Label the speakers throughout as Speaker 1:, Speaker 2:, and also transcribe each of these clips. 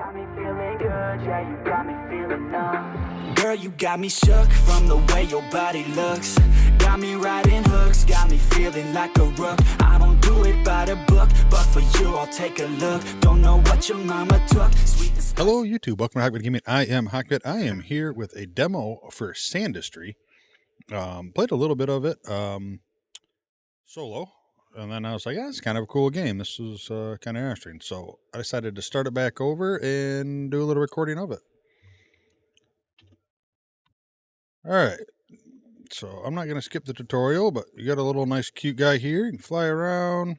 Speaker 1: got me feeling good, yeah, you got me feeling numb. Girl, you got me shook from the way your body looks. Got me riding hooks, got me feeling like a rook. I don't do it by the book, but for you I'll take a look. Don't know what your mama took.
Speaker 2: Hello YouTube, welcome to Hockbit Gaming. I am Hockbit. I am here with a demo for Sandustry. Played a little bit of it solo, and then I was like, yeah, it's kind of a cool game. This is kind of interesting. So I decided to start it back over and do a little recording of it. Alright, so I'm not going to skip the tutorial, but you got a little nice cute guy here. You can fly around.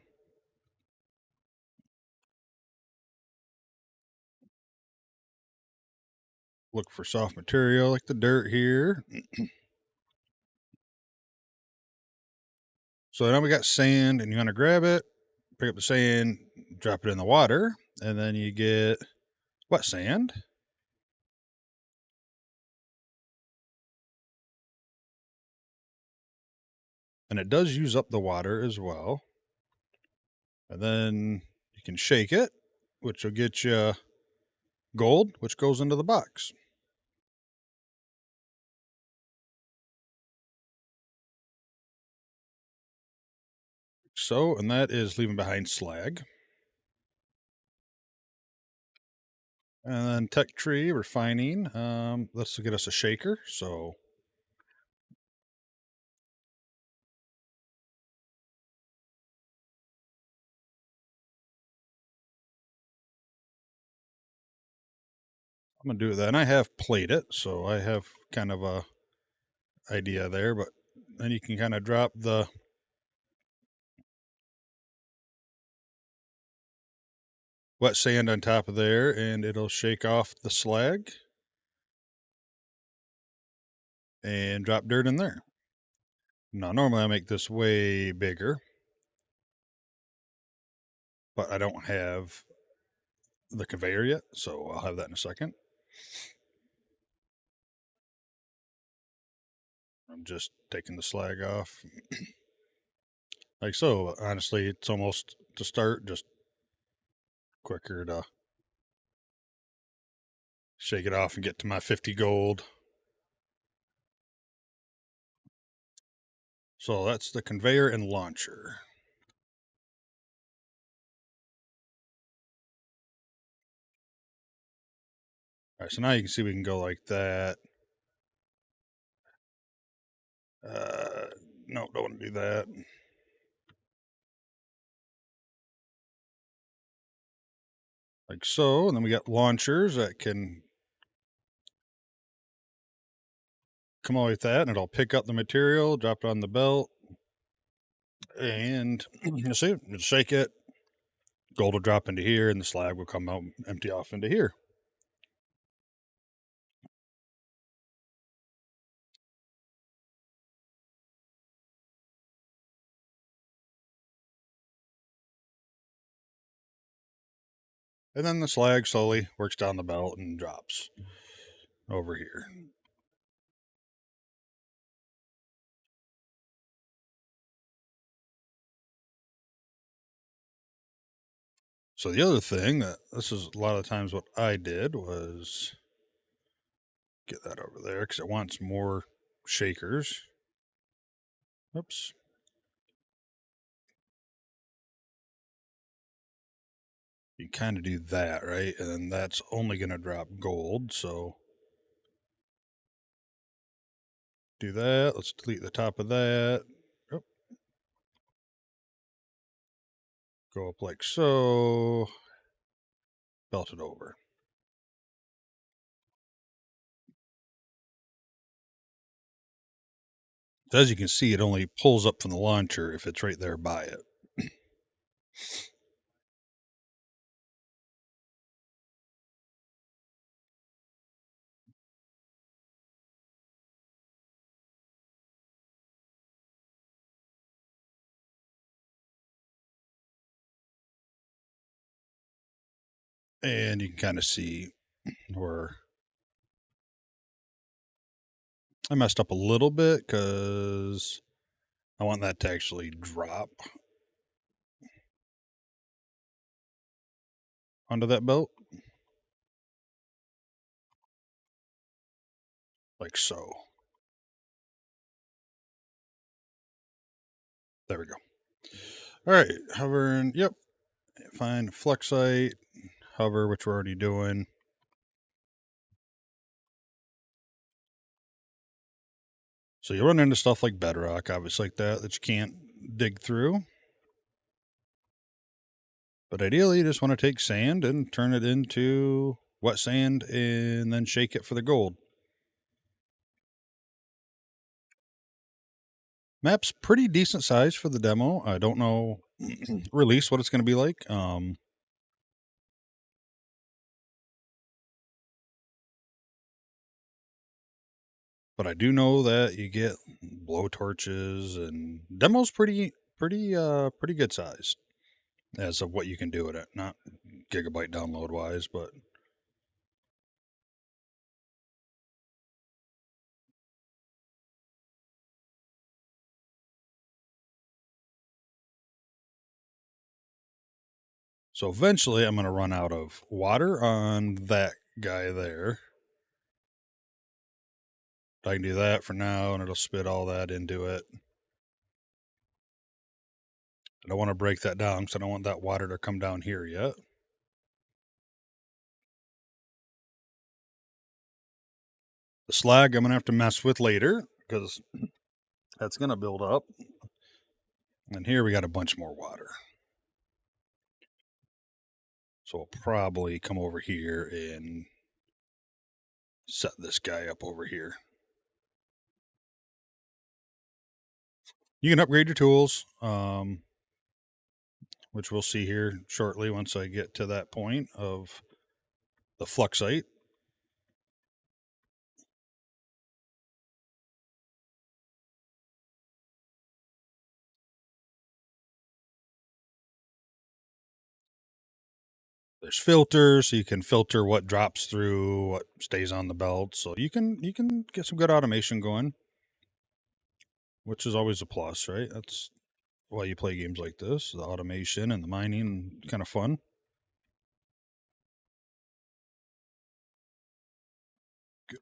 Speaker 2: Look for soft material like the dirt here. So now we got sand, and you want to grab it, pick up the sand, drop it in the water, and then you get wet sand. And it does use up the water as well. And then you can shake it, which will get you gold, which goes into the box. So, and that is leaving behind slag. And then tech tree refining. Let's get us a shaker. So I'm gonna do that. And I have played it, so I have kind of a idea there. But then you can kind of drop the wet sand on top of there, and it'll shake off the slag and drop dirt in there. Now, normally I make this way bigger, but I don't have the conveyor yet, so I'll have that in a second. I'm just taking the slag off. Like so. Honestly, it's almost to start just quicker to shake it off and get to my 50 gold. So that's the conveyor and launcher. All right, so now you can see we can go like that. No, don't want to do that. Like so, and then we got launchers that can come away with that, and it'll pick up the material, drop it on the belt, and you see, just shake it. Gold will drop into here, and the slag will come out, empty off into here. And then the slag slowly works down the belt and drops over here. So the other thing that this is a lot of times what I did was get that over there because it wants more shakers. Oops. You kind of do that, right? And then that's only going to drop gold. So do that. Let's delete the top of that. Oh. Go up like so. Belt it over. As you can see, it only pulls up from the launcher if it's right there by it. And you can kind of see where I messed up a little bit because I want that to actually drop onto that belt. like so. There we go. All right, hovering. Yep, find Flexite, hover, which we're already doing. So you run into stuff like bedrock, obviously, like that you can't dig through. But ideally, you just want to take sand and turn it into wet sand and then shake it for the gold. Map's pretty decent size for the demo. I don't know release what it's going to be like. But I do know that you get blow torches, and demo's pretty good size as of what you can do with it. Not gigabyte download wise, but so eventually I'm going to run out of water on that guy there. I can do that for now, and it'll spit all that into it. I don't want to break that down because I don't want that water to come down here yet. The slag I'm going to have to mess with later because that's going to build up. And here we got a bunch more water. So I'll probably come over here and set this guy up over here. You can upgrade your tools, which we'll see here shortly once I get to that point of the fluxite. There's filters, so you can filter what drops through, what stays on the belt. So you can get some good automation going, which is always a plus, right? That's why you play games like this. The automation and the mining, kind of fun. Good.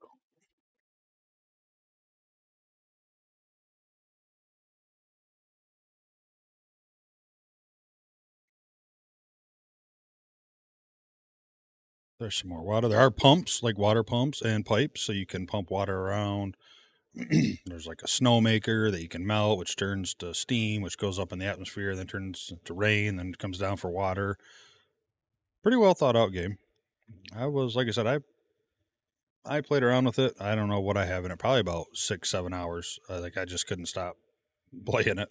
Speaker 2: There's some more water. There are pumps, like water pumps and pipes, so you can pump water around. There's like a snowmaker that you can melt, which turns to steam, which goes up in the atmosphere, then turns to rain, then comes down for water. Pretty well thought out game. I was, like I said, I played around with it. I don't know what I have in it. Probably about 6-7 hours. Like I just couldn't stop playing it.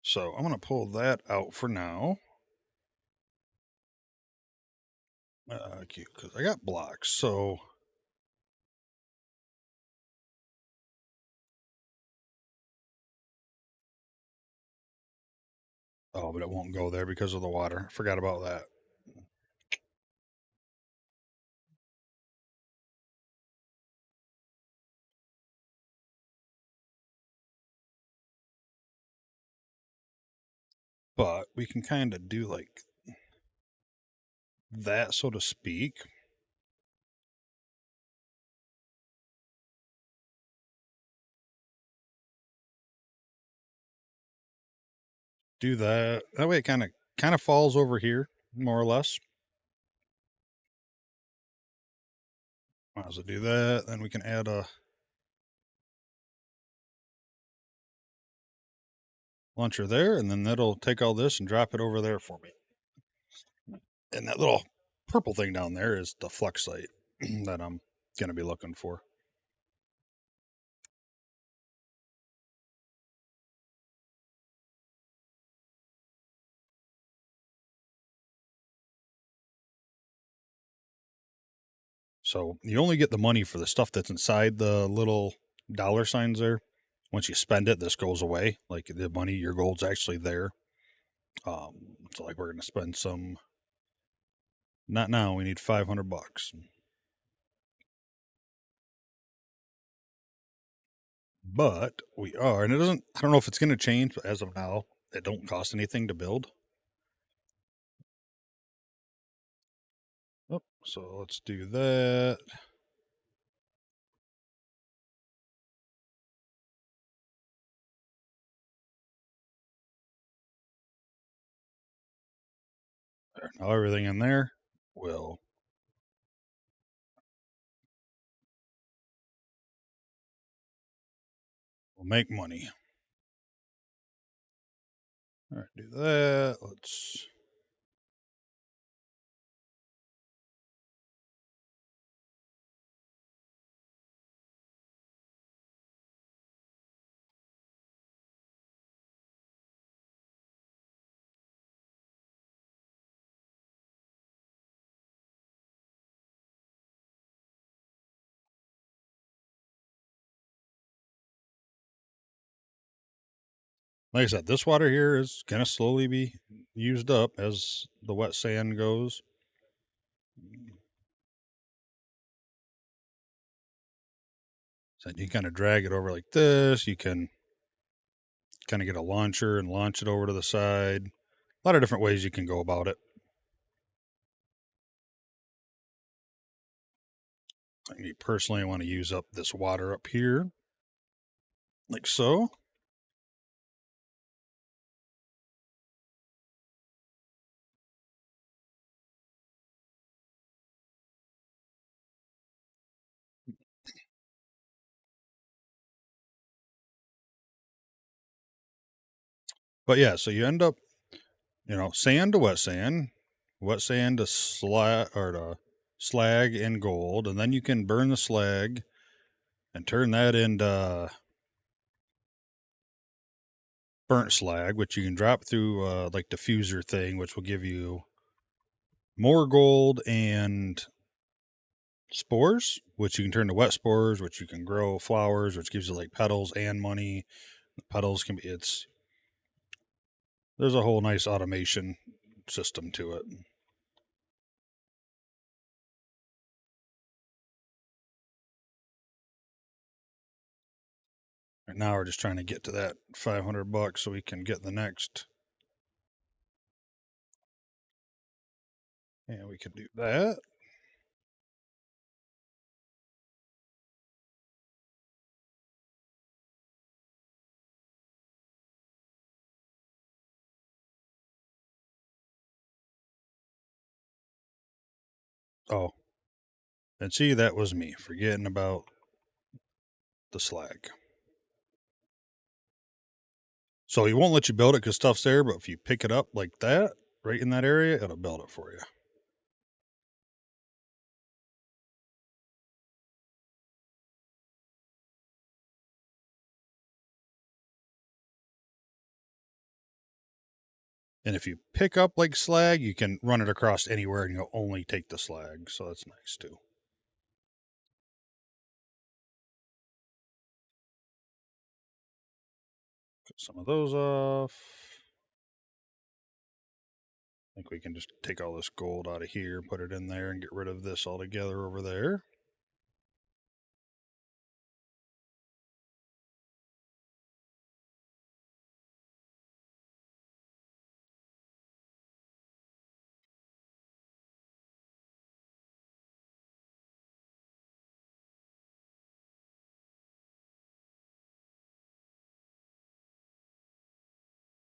Speaker 2: So I'm gonna pull that out for now. Cute, because I got blocks. So oh, but it won't go there because of the water. Forgot about that. But we can kind of do like that, so to speak. Do that. That way it kind of falls over here, more or less. Might as well do that. Then we can add a launcher there, and then that'll take all this and drop it over there for me. And that little purple thing down there is the flux site that I'm going to be looking for. So you only get the money for the stuff that's inside the little dollar signs there. Once you spend it, this goes away. Like the money, your gold's actually there. So like we're gonna spend some. Not now. We need $500. But we are, and it doesn't. I don't know if it's gonna change, but as of now, it don't cost anything to build. So let's do that. There. Now everything in there will make money. All right, do that. Let's. Like I said, this water here is going to slowly be used up as the wet sand goes. So you kind of drag it over like this. You can kind of get a launcher and launch it over to the side. A lot of different ways you can go about it. Me personally, I want to use up this water up here, like so. But yeah, so you end up, sand to wet sand to slag and gold, and then you can burn the slag and turn that into burnt slag, which you can drop through like diffuser thing, which will give you more gold and spores, which you can turn to wet spores, which you can grow flowers, which gives you like petals and money. The petals can be there's a whole nice automation system to it. Right now we're just trying to get to that $500 so we can get the next. And we can do that. Oh, and see, that was me forgetting about the slag. So he won't let you build it because stuff's there, but if you pick it up like that, right in that area, it'll build it for you. And if you pick up like slag, you can run it across anywhere and you'll only take the slag. So that's nice too. Cut some of those off. I think we can just take all this gold out of here, put it in there, and get rid of this altogether over there.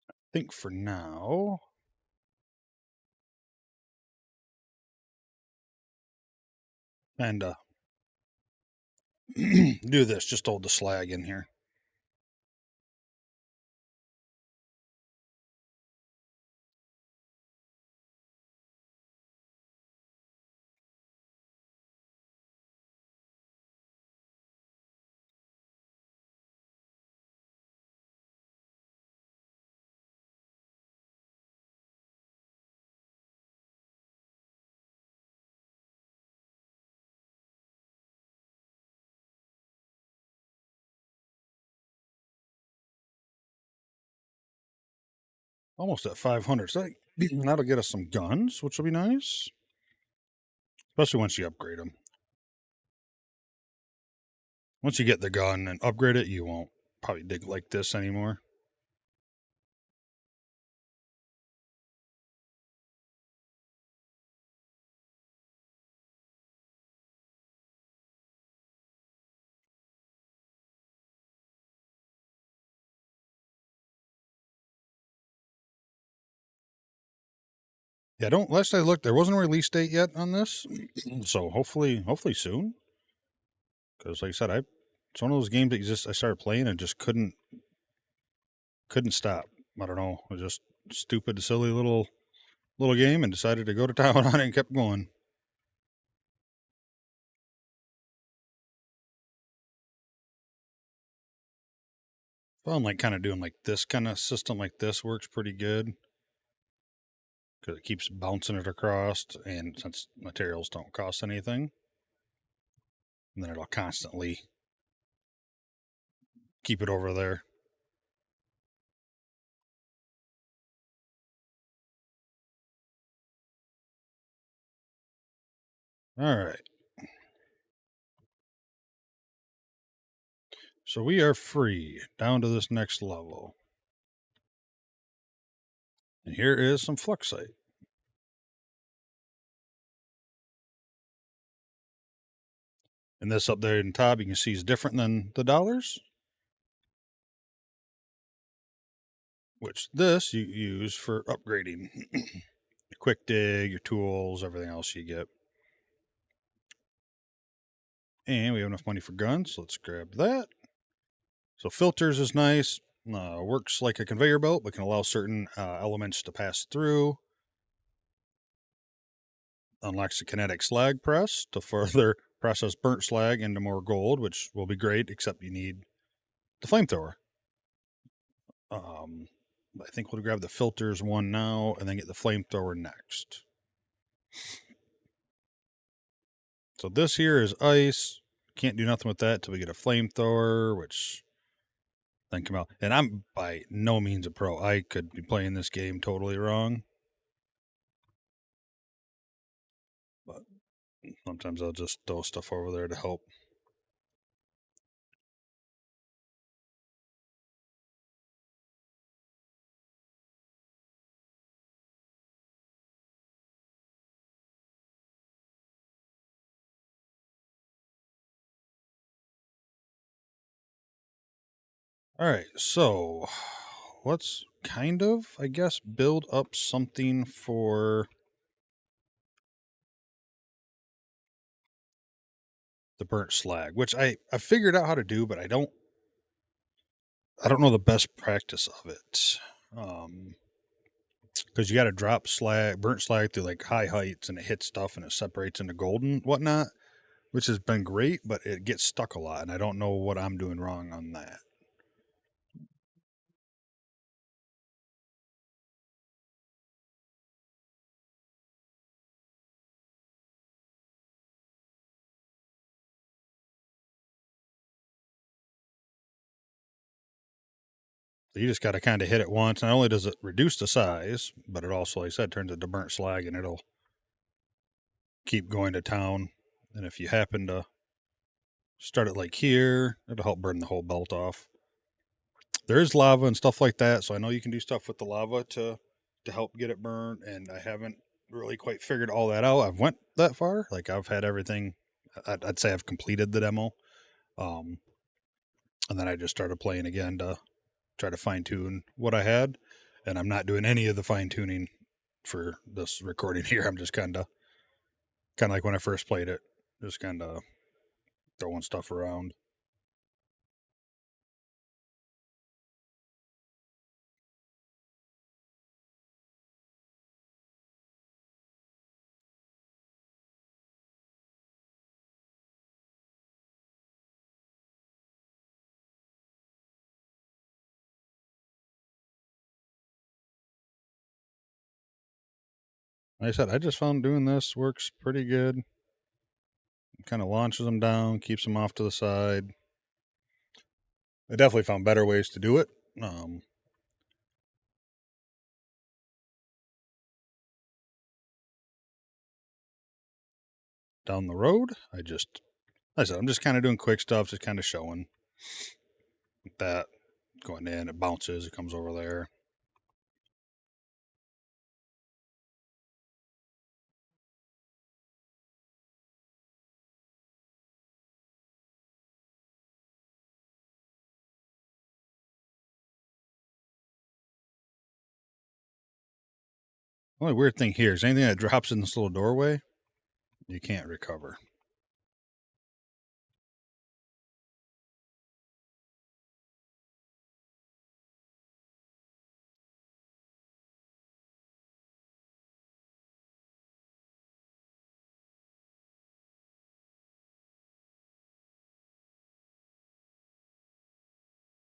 Speaker 2: I think for now, and do this, just hold the slag in here. Almost at 500. So that'll get us some guns, which will be nice. Especially once you upgrade them. Once you get the gun and upgrade it, you won't probably dig like this anymore. Yeah, don't. Last I looked, there wasn't a release date yet on this, so hopefully soon. Because like I said, it's one of those games that I started playing and just couldn't stop. I don't know. It was just stupid, silly little game, and decided to go to town on it and kept going. Found like kind of doing like this kind of system like this works pretty good because it keeps bouncing it across, and since materials don't cost anything, and then it'll constantly keep it over there. All right. So we are free down to this next level. And here is some fluxite. And this up there in top, you can see is different than the dollars. Which this you use for upgrading. Your quick dig, your tools, everything else you get. And we have enough money for guns, so let's grab that. So filters is nice. Works like a conveyor belt, but can allow certain elements to pass through. Unlocks the kinetic slag press to further process burnt slag into more gold, which will be great, except you need the flamethrower. I think we'll grab the filters one now and then get the flamethrower next. So this here is ice. Can't do nothing with that till we get a flamethrower, which then come out. And I'm by no means a pro. I could be playing this game totally wrong. But sometimes I'll just throw stuff over there to help. All right, so let's kind of, I guess, build up something for the burnt slag, which I figured out how to do, but I don't know the best practice of it. Because you got to drop burnt slag through like high heights, and it hits stuff and it separates into gold and whatnot, which has been great, but it gets stuck a lot, and I don't know what I'm doing wrong on that. So you just got to kind of hit it once. Not only does it reduce the size, but it also, like I said, turns into burnt slag, and it'll keep going to town. And if you happen to start it like here, it'll help burn the whole belt off. There is lava and stuff like that, so I know you can do stuff with the lava to help get it burned, and I haven't really quite figured all that out. I've went that far. Like I've had everything. I'd say I've completed the demo. And then I just started playing again to try to fine tune what I had. And I'm not doing any of the fine tuning for this recording here. I'm just kind of like when I first played it, just kind of throwing stuff around. Like I said, I just found doing this works pretty good. Kind of launches them down, keeps them off to the side. I definitely found better ways to do it. Down the road, like I said, I'm just kind of doing quick stuff, just kind of showing that going in, it bounces, it comes over there. Only weird thing here is anything that drops in this little doorway, you can't recover.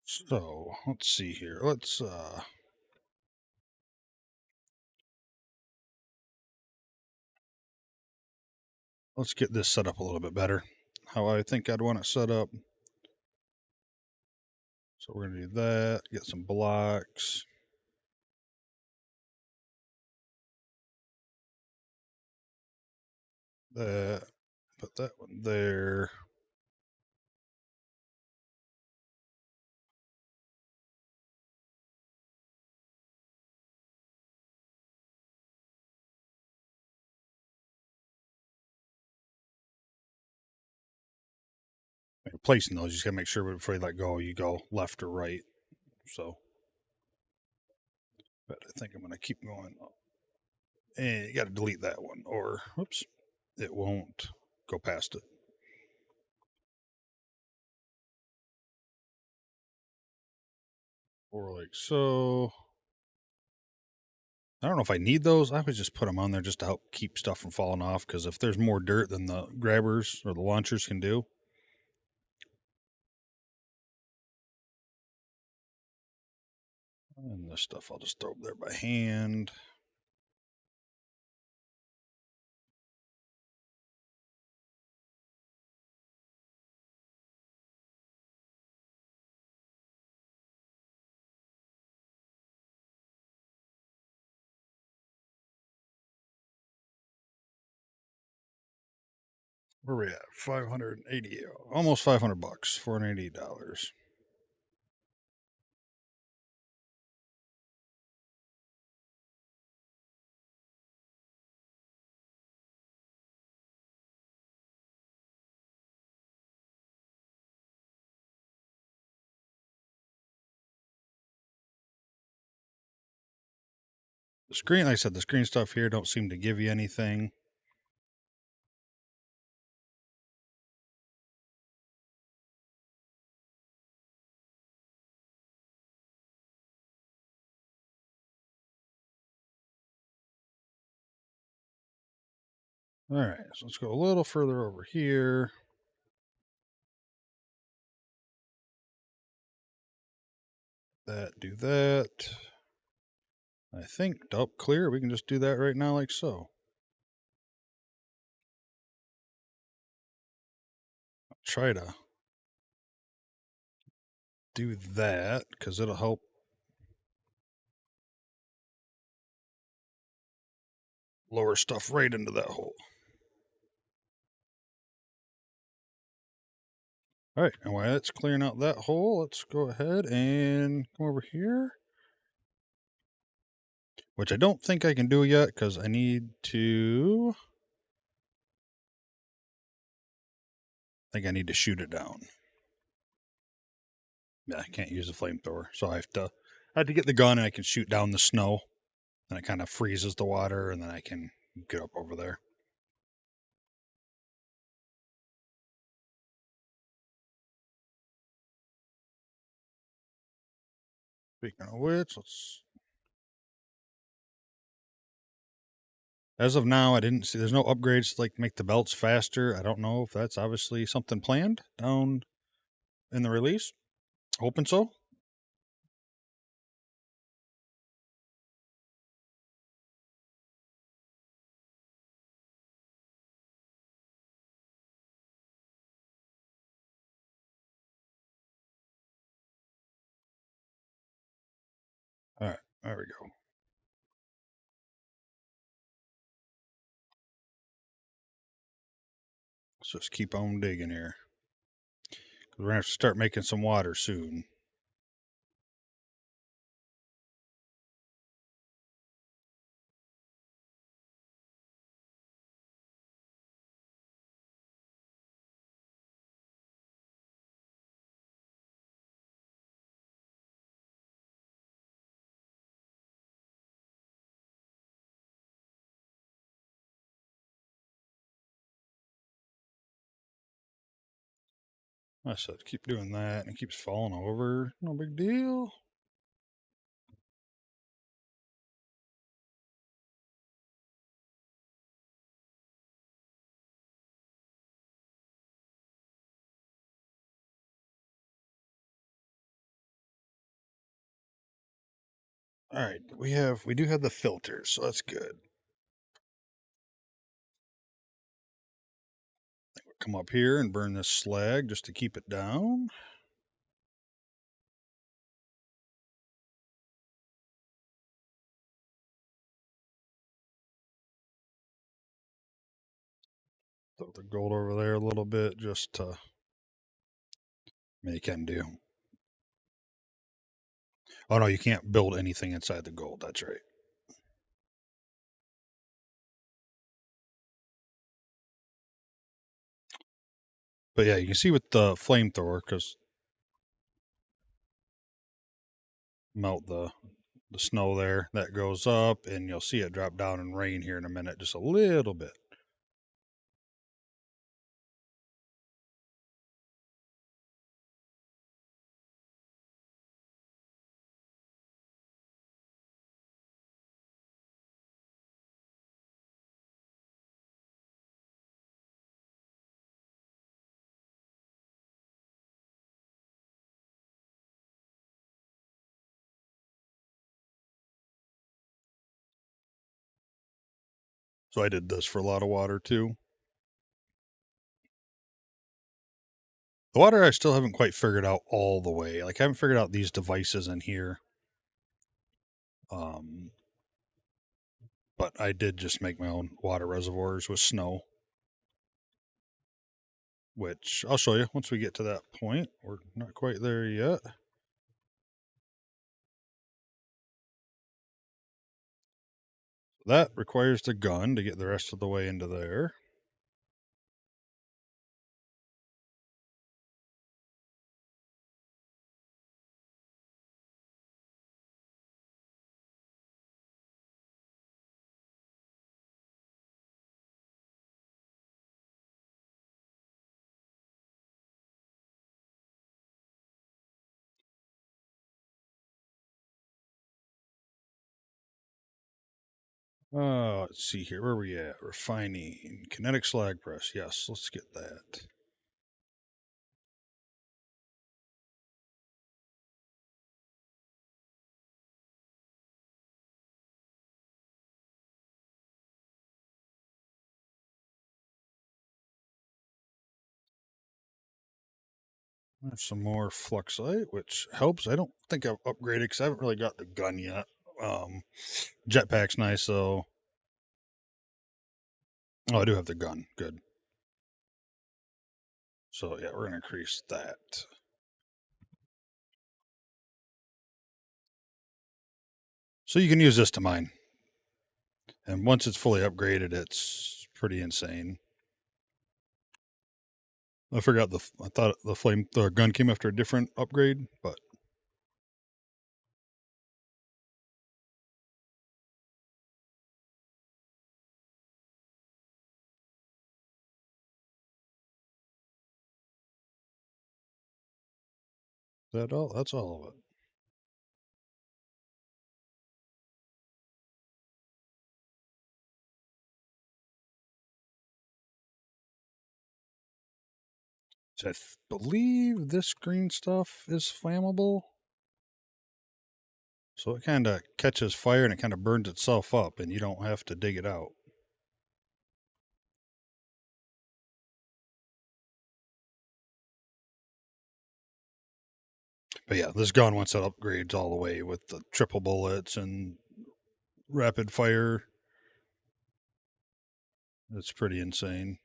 Speaker 2: So let's see here. Let's get this set up a little bit better. How I think I'd want it set up. So we're gonna do that. Get some blocks. That. Put that one there. Placing those, you just gotta make sure before you let go, you go left or right. So, but I think I'm gonna keep going. And you gotta delete that one, or whoops, it won't go past it. Or like so. I don't know if I need those. I would just put them on there just to help keep stuff from falling off. Because if there's more dirt than the grabbers or the launchers can do, and this stuff I'll just throw up there by hand. Where are we at? 580, almost 500 bucks, $480. The screen, like I said, the screen stuff here don't seem to give you anything. All right, so let's go a little further over here. Do that. I think, oh, clear. We can just do that right now like so. Try to do that because it'll help lower stuff right into that hole. All right, and while that's clearing out that hole, let's go ahead and come over here. Which I don't think I can do yet because I need to... I think I need to shoot it down. Yeah, I can't use a flamethrower, so I have to get the gun and I can shoot down the snow. And it kind of freezes the water, and then I can get up over there. Speaking of which, as of now, I didn't see, there's no upgrades to like make the belts faster. I don't know if that's obviously something planned down in the release. Hoping so. All right, there we go. Let's just keep on digging here. We're gonna have to start making some water soon. I said, keep doing that, and it keeps falling over. No big deal. All right, we do have the filters, so that's good. Come up here and burn this slag just to keep it down. Throw the gold over there a little bit just to make and do. Oh no, you can't build anything inside the gold. That's right. But yeah, you can see with the flamethrower, because melt the snow there, that goes up, and you'll see it drop down and rain here in a minute, just a little bit. So I did this for a lot of water too. The water I still haven't quite figured out all the way. Like I haven't figured out these devices in here. But I did just make my own water reservoirs with snow, which I'll show you once we get to that point. We're not quite there yet. That requires the gun to get the rest of the way into there. Let's see here. Where are we at? Refining. Kinetic slag press. Yes, let's get that. There's some more fluxite, which helps. I don't think I've upgraded because I haven't really got the gun yet. Jetpack's nice, though. Oh, I do have the gun. Good. So, yeah, we're going to increase that. So you can use this to mine. And once it's fully upgraded, it's pretty insane. I forgot I thought the gun came after a different upgrade, but that's all of it. So I believe this green stuff is flammable. So it kind of catches fire and it kind of burns itself up, and you don't have to dig it out. But yeah, this gun, once it upgrades all the way with the triple bullets and rapid fire, it's pretty insane.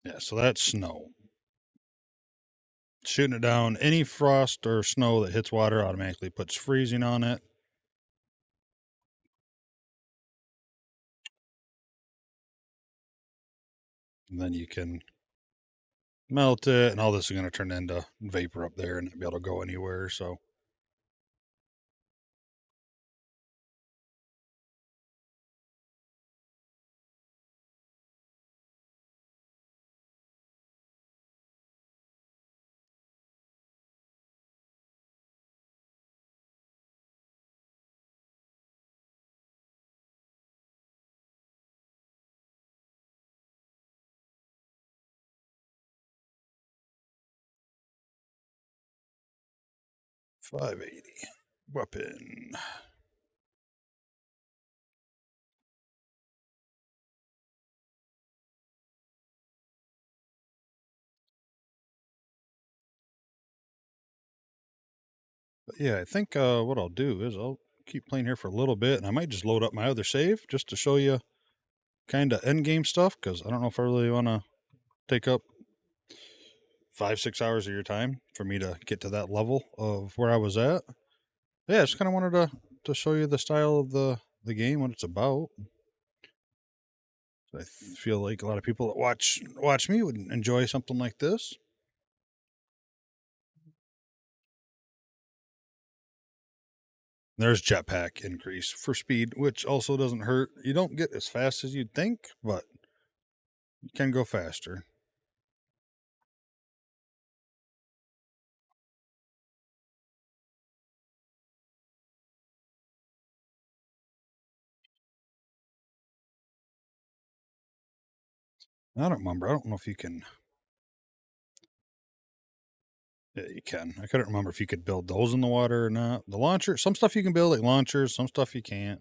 Speaker 2: Yeah, so that's snow. Shooting it down, any frost or snow that hits water automatically puts freezing on it. And then you can melt it, and all this is going to turn into vapor up there and not be able to go anywhere. So, .580 weapon. But yeah, I think what I'll do is I'll keep playing here for a little bit, and I might just load up my other save just to show you kind of end game stuff, because I don't know if I really want to take up 5-6 hours of your time for me to get to that level of where I was at. Yeah, I just kind of wanted to show you the style of the game, what it's about. I feel like a lot of people that watch me would enjoy something like this. There's jetpack increase for speed, which also doesn't hurt. You don't get as fast as you'd think, but you can go faster. I don't remember. I don't know if you can. Yeah, you can. I couldn't remember if you could build those in the water or not. The launcher, some stuff you can build like launchers, some stuff you can't.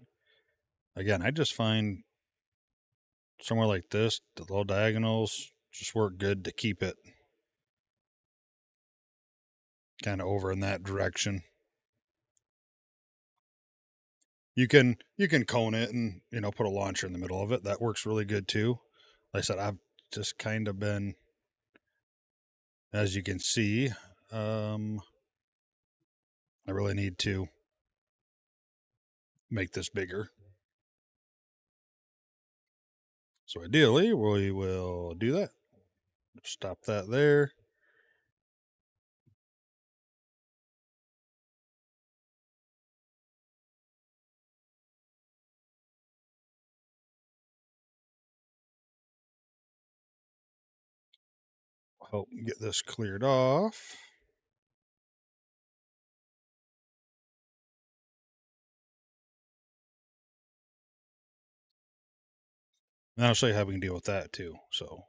Speaker 2: Again, I just find somewhere like this, the low diagonals just work good to keep it kind of over in that direction. You can cone it and put a launcher in the middle of it. That works really good too. Like I said, I've just kind of been, as you can see, I really need to make this bigger. So ideally, we will do that. Stop that there. Help get this cleared off. And I'll show you how we can deal with that too. So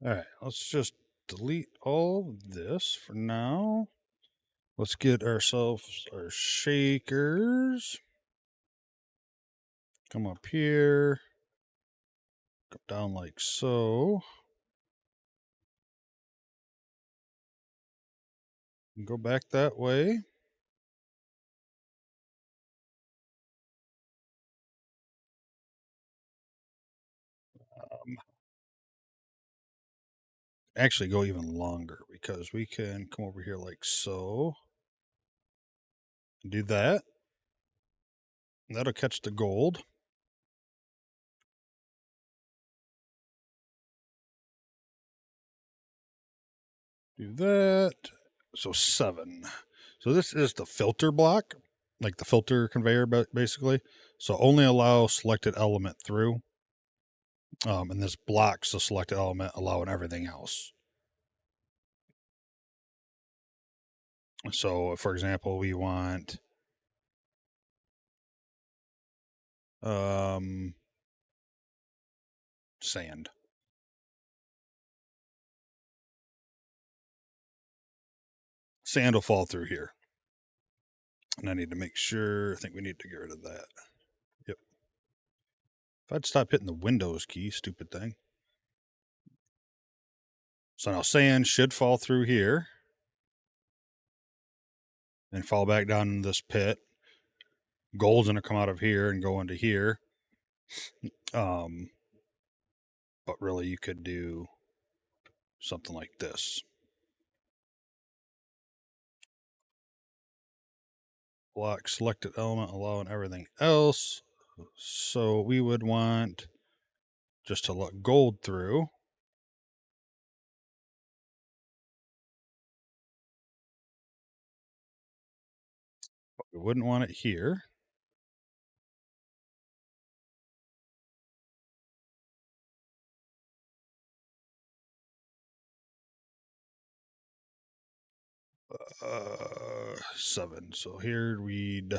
Speaker 2: all right, let's just delete all of this for now. Let's get ourselves our shakers. Come up here. Come down like so. And go back that way. Actually, go even longer because we can come over here like so. Do that. That'll catch the gold. Do that. So 7. So this is the filter block, like the filter conveyor, basically. So only allow selected element through. And this blocks the selected element, allowing everything else. So, for example, we want sand. Sand will fall through here. And I need to make sure, I think we need to get rid of that. Yep. If I'd stop hitting the Windows key, stupid thing. So now sand should fall through here and fall back down in this pit. Gold's going to come out of here and go into here. But really, you could do something like this. Block selected element, allowing everything else. So we would want just to let gold through. But we wouldn't want it here. Uh, 7. So here we'd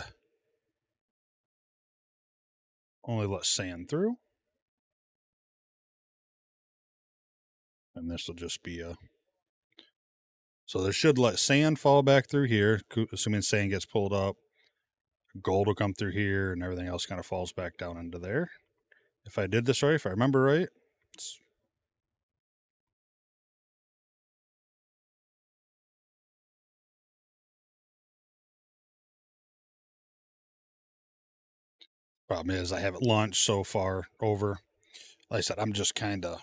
Speaker 2: only let sand through. And this will just be a... So this should let sand fall back through here, assuming sand gets pulled up. Gold will come through here, and everything else kind of falls back down into there. If I did this right, if I remember right, problem is I haven't launched so far over. Like I said, I'm just kind of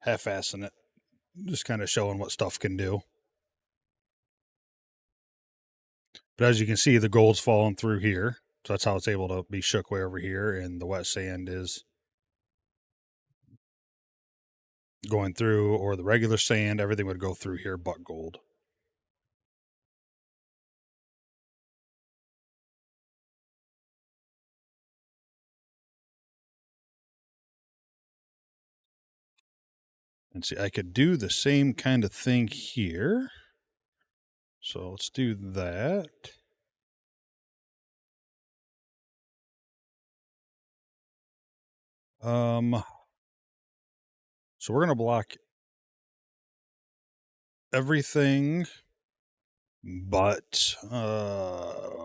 Speaker 2: half-assing it, just kind of showing what stuff can do. But as you can see, the gold's falling through here. So that's how it's able to be shook way over here. And the wet sand is going through, or the regular sand, everything would go through here but gold. And see, I could do the same kind of thing here. So let's do that. So we're going to block everything but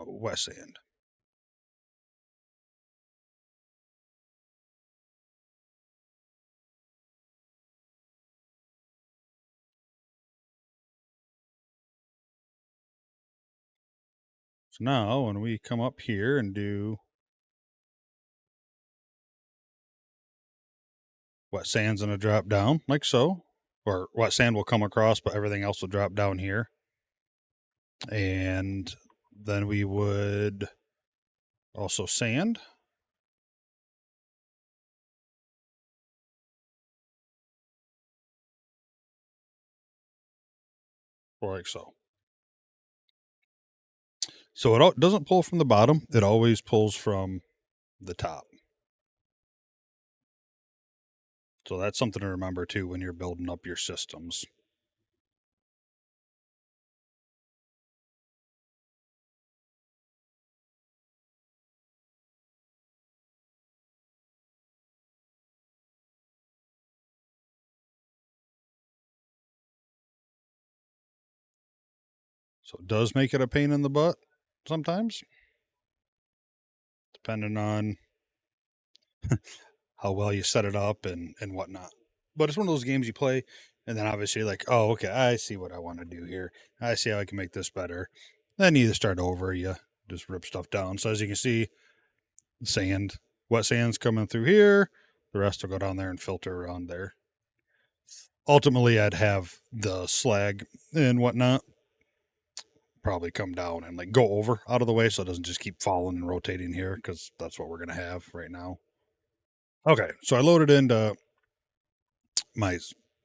Speaker 2: wet sand. So now when we come up here and do wet sand's going to drop down like so, or wet sand will come across, but everything else will drop down here. And then we would also sand. Like so. So it doesn't pull from the bottom. It always pulls from the top. So that's something to remember too when you're building up your systems. So it does make it a pain in the butt sometimes, depending on how well you set it up and whatnot. But it's one of those games you play, and then obviously like, oh, okay, I see what I want to do here. I see how I can make this better. Then you either start over, you just rip stuff down. So as you can see, sand, wet sand's coming through here. The rest will go down there and filter around there. Ultimately, I'd have the slag and whatnot probably come down and like go over out of the way so it doesn't just keep falling and rotating here, because that's what we're going to have right now. Okay, so I loaded into my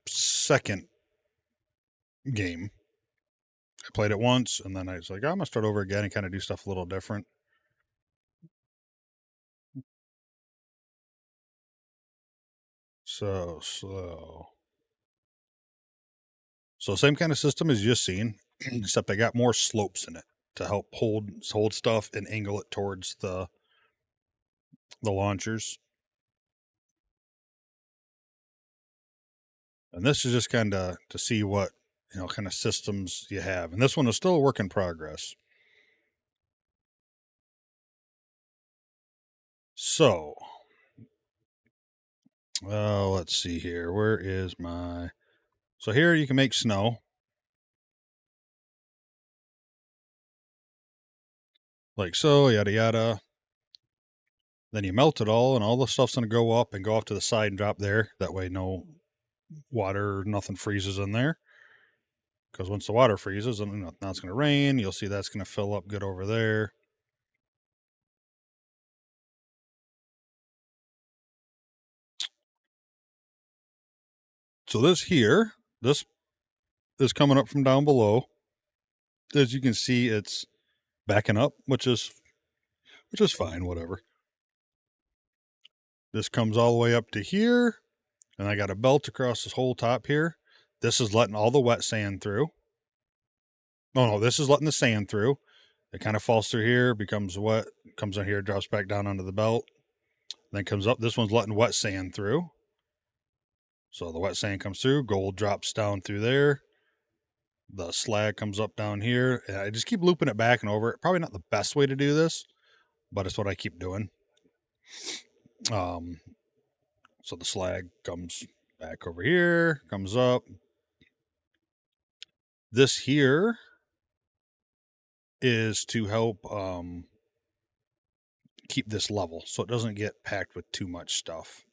Speaker 2: second game. I played it once and then I was like, I'm going to start over again and kind of do stuff a little different. So slow. So same kind of system as you just seen, except I got more slopes in it to help hold stuff and angle it towards the launchers. And this is just kind of to see what, kind of systems you have. And this one is still a work in progress. So, let's see here. Where is my. So, here you can make snow. Like so, yada yada. Then you melt it all, and all the stuff's going to go up and go off to the side and drop there. That way, no water, nothing freezes in there. Because once the water freezes, and now it's going to rain, you'll see that's going to fill up good over there. So this here, this is coming up from down below. As you can see, it's backing up, which is fine, whatever. This comes all the way up to here, and I got a belt across this whole top here. This is letting all the wet sand through. No, this is letting the sand through. It kind of falls through here, becomes wet, comes in here, drops back down onto the belt, then comes up. This one's letting wet sand through. So the wet sand comes through, gold drops down through there. The slag comes up down here. And I just keep looping it back and over. Probably not the best way to do this, but it's what I keep doing. So the slag comes back over here, comes up. This here is to help keep this level so it doesn't get packed with too much stuff.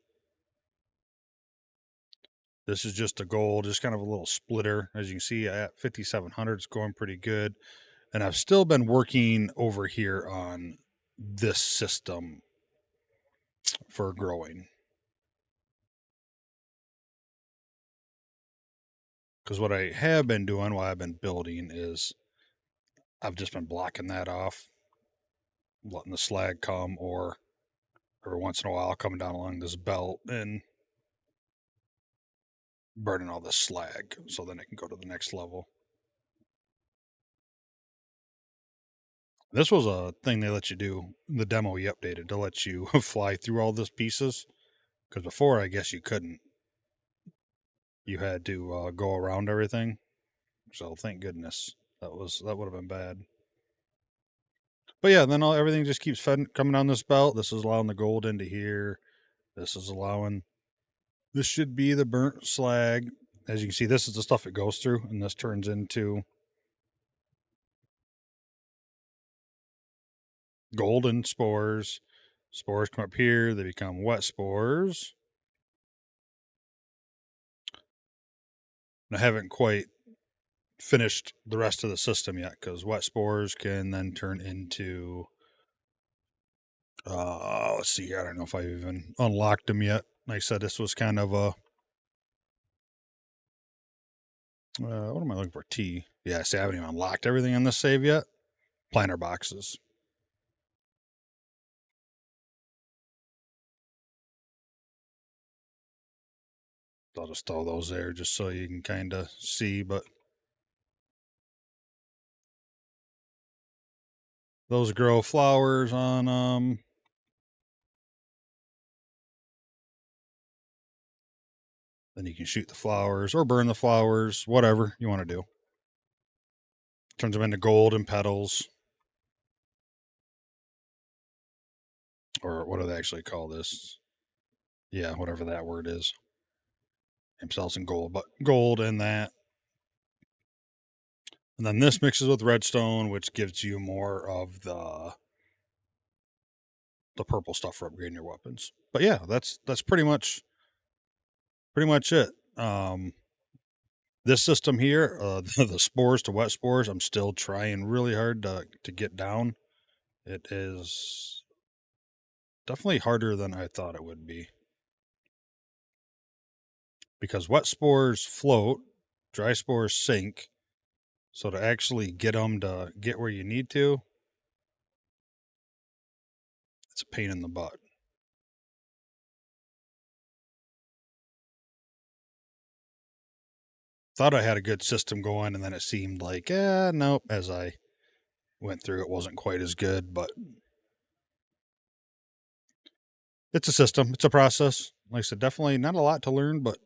Speaker 2: This is just a gold, just kind of a little splitter. As you can see, at 5,700, it's going pretty good. And I've still been working over here on this system for growing. Because what I have been doing while I've been building is I've just been blocking that off, letting the slag come, or every once in a while coming down along this belt and burning all this slag so then it can go to the next level. This was a thing they let you do. The demo you updated to let you fly through all these pieces. Because before, I guess you couldn't. You had to go around everything. So thank goodness. That would have been bad. But yeah, then everything just keeps coming down this belt. This is allowing the gold into here. This is allowing. This should be the burnt slag. As you can see, this is the stuff it goes through, and this turns into golden spores. Spores come up here. They become wet spores. And I haven't quite finished the rest of the system yet because wet spores can then turn into let's see here. I don't know if I even unlocked them yet. Like I said, this was kind of a what am I looking for? T. Yeah, see, I haven't even unlocked everything on this save yet. Planter boxes. I'll just throw those there just so you can kind of see, but those grow flowers on then you can shoot the flowers or burn the flowers, whatever you want to do. Turns them into golden petals. Or what do they actually call this? Yeah, whatever that word is. Themselves in gold, but gold in that. And then this mixes with redstone, which gives you more of the purple stuff for upgrading your weapons. But yeah, that's pretty much it. This system here, the spores to wet spores, I'm still trying really hard to get down. It is definitely harder than I thought it would be. Because wet spores float, dry spores sink. So to actually get them to get where you need to, it's a pain in the butt. Thought I had a good system going, and then it seemed like, nope, as I went through, it wasn't quite as good, but it's a system, it's a process. Like I said, definitely not a lot to learn, but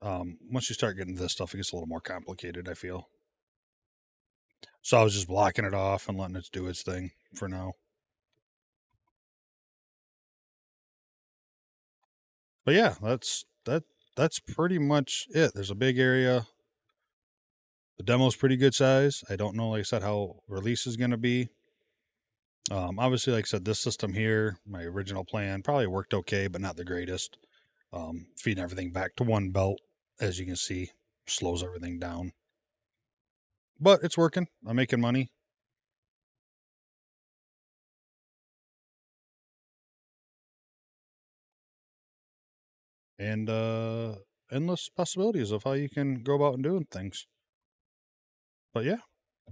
Speaker 2: once you start getting this stuff, it gets a little more complicated, I feel. So I was just blocking it off and letting it do its thing for now. But yeah, that's pretty much it. There's a big area. The demo's pretty good size. I don't know, like I said, how release is going to be. Obviously, like I said, this system here, my original plan, probably worked okay, but not the greatest. Feeding everything back to one belt, as you can see, slows everything down. But it's working. I'm making money. And endless possibilities of how you can go about and doing things. But yeah, I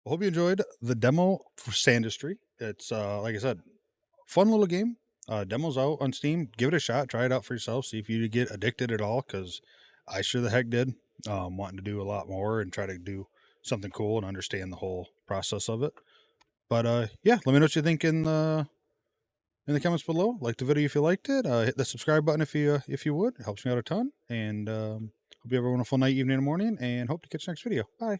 Speaker 2: hope you enjoyed the demo for Sandustry. It's like I said, fun little game. Demo's out on Steam. Give it a shot. Try it out for yourself. See if you get addicted at all, because I sure the heck did. Wanting to do a lot more and try to do something cool and understand the whole process of it. But yeah, let me know what you think in the comments below. Like the video if you liked it. Hit the subscribe button if you would. It helps me out a ton. And hope you have a wonderful night, evening, and morning. And hope to catch you next video. Bye.